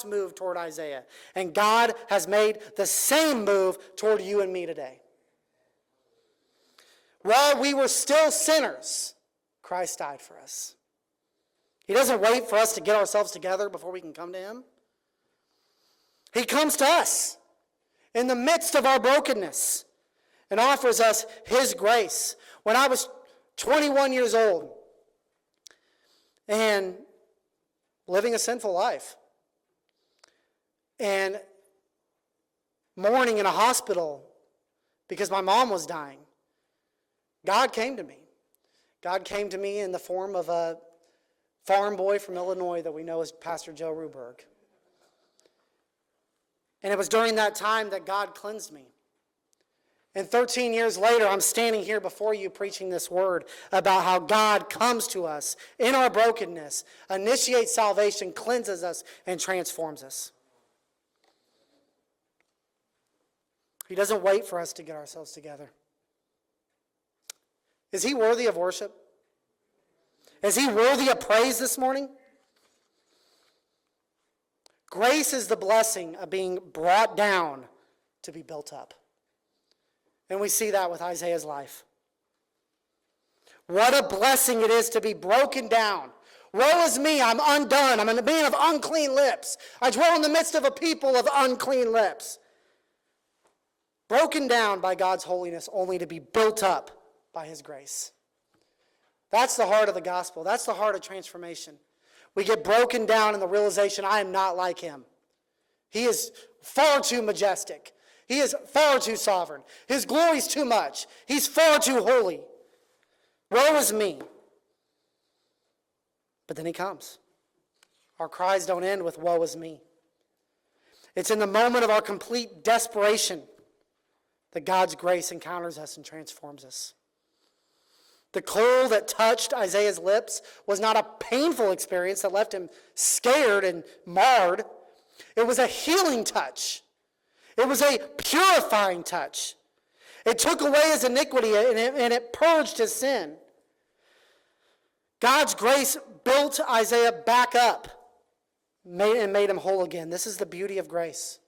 move toward Isaiah. And God has made the same move toward you and me today. While we were still sinners, Christ died for us. He doesn't wait for us to get ourselves together before we can come to him. He comes to us in the midst of our brokenness and offers us his grace. When I was 21 years old and living a sinful life and mourning in a hospital because my mom was dying, God came to me. God came to me in the form of a farm boy from Illinois that we know as Pastor Joe Ruberg. And it was during that time that God cleansed me. And 13 years later, I'm standing here before you preaching this word about how God comes to us in our brokenness, initiates salvation, cleanses us, and transforms us. He doesn't wait for us to get ourselves together. Is he worthy of worship? Is he worthy of praise this morning? Grace is the blessing of being brought down to be built up. And we see that with Isaiah's life. What a blessing it is to be broken down. Woe is me, I'm undone. I'm a man of unclean lips. I dwell in the midst of a people of unclean lips. Broken down by God's holiness, only to be built up by his grace. That's the heart of the gospel. That's the heart of transformation. We get broken down in the realization, I am not like him. He is far too majestic. He is far too sovereign. His glory is too much. He's far too holy. Woe is me. But then he comes. Our cries don't end with woe is me. It's in the moment of our complete desperation that God's grace encounters us and transforms us. The coal that touched Isaiah's lips was not a painful experience that left him scared and marred. It was a healing touch. It was a purifying touch. It took away his iniquity and it purged his sin. God's grace built Isaiah back up and made him whole again. This is the beauty of grace.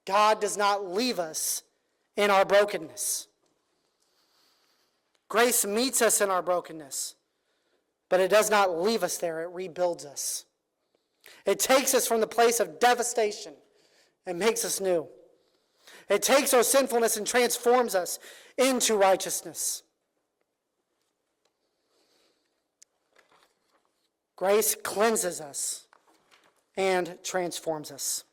God does not leave us in our brokenness. Grace meets us in our brokenness, but it does not leave us there. It rebuilds us. It takes us from the place of devastation and makes us new. It takes our sinfulness and transforms us into righteousness. Grace cleanses us and transforms us.